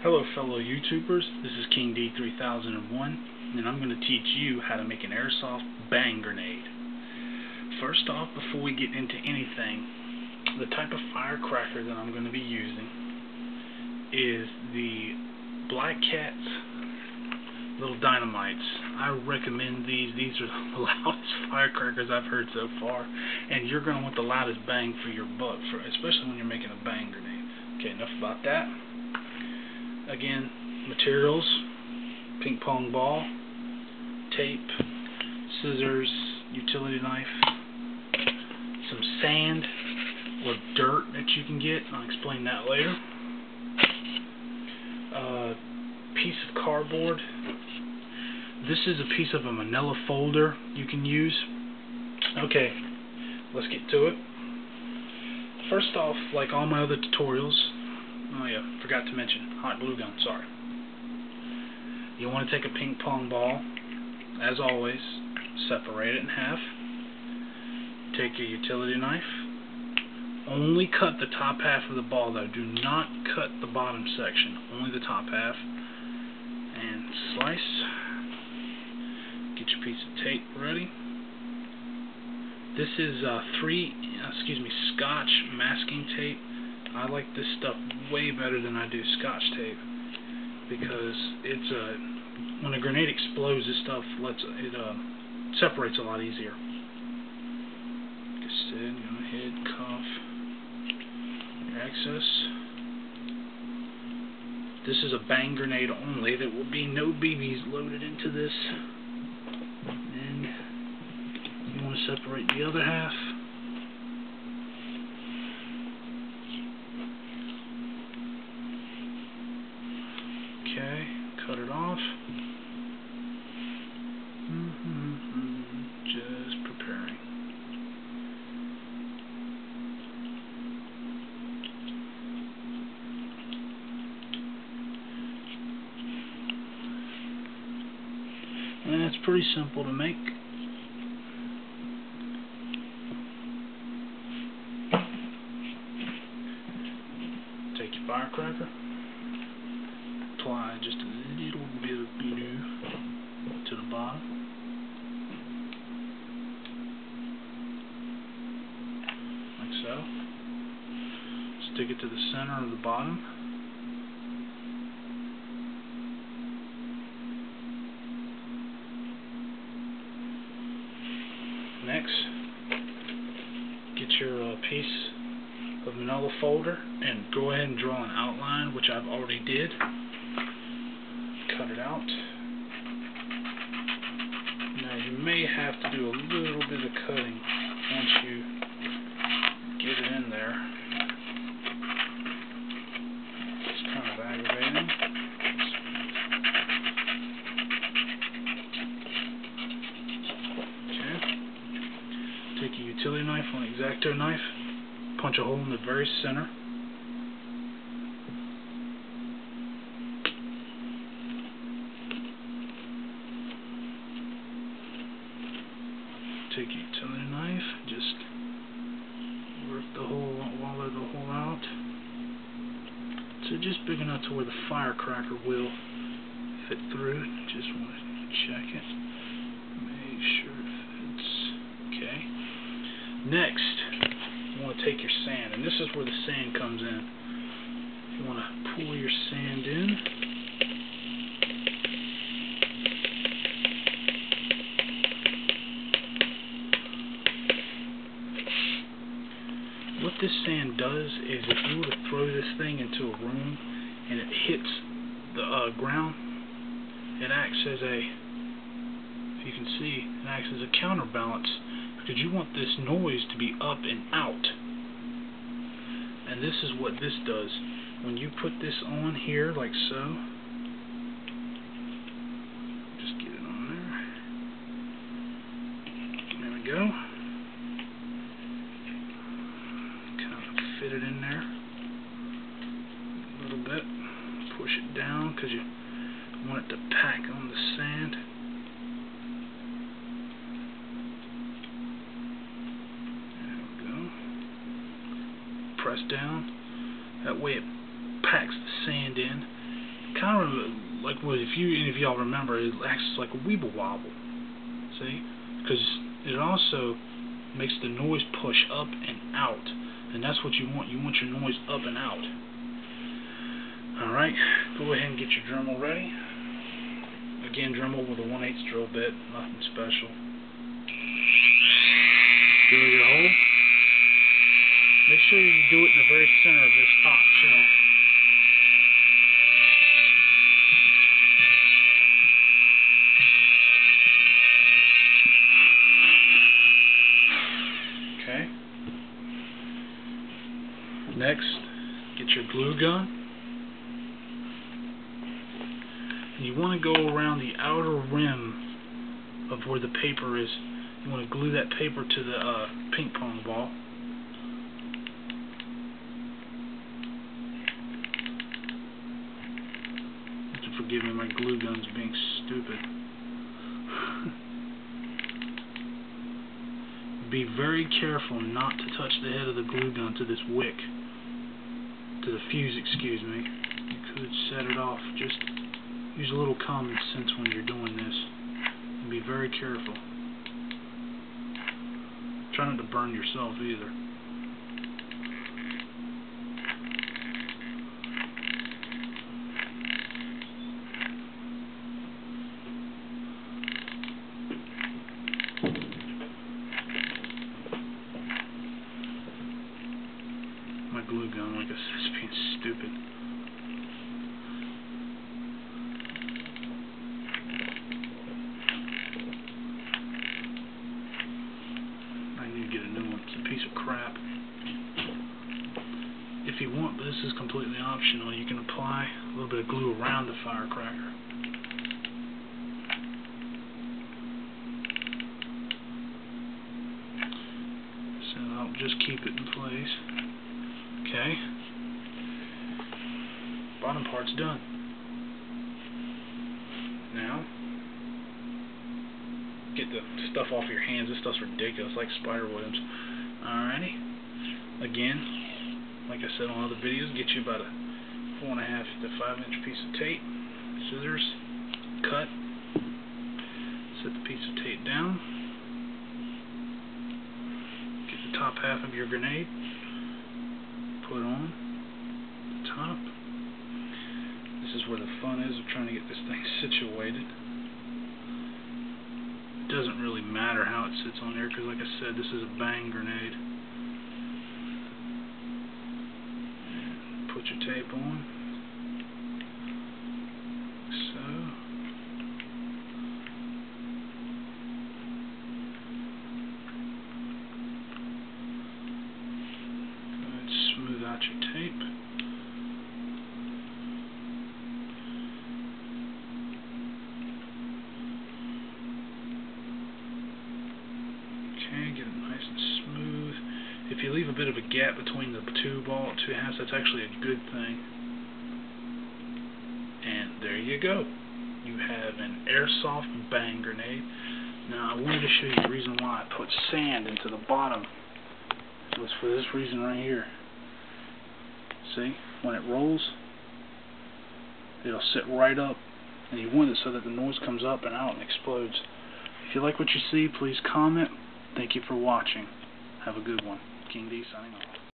Hello fellow YouTubers, this is King D3001 and I'm going to teach you how to make an airsoft bang grenade. First off, before we get into anything, the type of firecracker that I'm going to be using is the Black Cat's little dynamites. I recommend these. These are the loudest firecrackers I've heard so far, and you're going to want the loudest bang for your buck, especially when you're making a bang grenade. Okay, enough about that. Again, materials: ping pong ball, tape, scissors, utility knife, some sand or dirt that you can get. I'll explain that later. Piece of cardboard. This is a piece of a manila folder you can use. Okay, let's get to it. First off, like all my other tutorials, oh yeah, forgot to mention, hot glue gun, sorry. You want to take a ping pong ball, as always, separate it in half, take your utility knife, only cut the top half of the ball though, do not cut the bottom section, only the top half, and slice. Get your piece of tape ready. This is Scotch masking tape. I like this stuff way better than I do Scotch tape because it's when a grenade explodes, this stuff separates a lot easier. Like I said, go ahead, cuff your excess. This is a bang grenade only. There will be no BBs loaded into this. And you want to separate the other half. Okay, cut it off. Just preparing. And it's pretty simple to make. Take your firecracker, apply just a little bit of glue to the bottom. Like so. Stick it to the center of the bottom. Next, get your piece of manila folder and go ahead and draw an outline, which I've already did. Cut it out. Now you may have to do a little bit of cutting once you get it in there. It's kind of aggravating. Take a utility knife or an X-Acto knife, punch a hole in the very center. Take your utility knife, just work the hole, wallow the hole out. So just big enough to where the firecracker will fit through. Just want to check it. Make sure it fits. Okay. Next, you want to take your sand, and this is where the sand comes in. You want to pour your sand in. What this sand does is if you were to throw this thing into a room and it hits the ground, it acts as if you can see, it acts as a counterbalance. Because you want this noise to be up and out. And this is what this does. When you put this on here, like so, just get it on there. There we go. Kind of fit it in there a little bit. Push it down because you want it to pack on the sand. Press down. That way it packs the sand in, kind of like what if any of y'all remember, it acts like a weeble wobble. See? Because it also makes the noise push up and out, and that's what you want. You want your noise up and out. Alright, go ahead and get your Dremel ready. Again, Dremel with a 1/8 drill bit, nothing special. Drill your hole. Make sure you do it in the very center of this top shelf. Okay. Next, get your glue gun. You want to go around the outer rim of where the paper is. You want to glue that paper to the ping pong ball. Forgive me, my glue gun's being stupid. Be very careful not to touch the head of the glue gun to this wick, to the fuse, excuse me. You could set it off. Just use a little common sense when you're doing this. And be very careful. Try not to burn yourself either. My glue gun, like I said, is being stupid. I need to get a new one. It's a piece of crap. If you want, but this is completely optional, you can apply a little bit of glue around the firecracker. So I'll just keep it in place. Okay. Bottom part's done. Now, get the stuff off your hands. This stuff's ridiculous, like spider webs. Alrighty. Again, like I said on other videos, get you about a 4.5 to 5 inch piece of tape, scissors, cut, set the piece of tape down, get the top half of your grenade, put on the top. This is where the fun is of trying to get this thing situated. It doesn't really matter how it sits on there because, like I said, this is a bang grenade. And put your tape on. So. Go ahead and smooth out your tape. Okay, get it nice and smooth. If you leave a bit of a gap between the two halves, that's actually a good thing. And there you go. You have an airsoft bang grenade. Now I wanted to show you the reason why I put sand into the bottom. It was for this reason right here. See, when it rolls, it'll sit right up, and you want it so that the noise comes up and out and explodes. If you like what you see, please comment. Thank you for watching. Have a good one. King D signing off.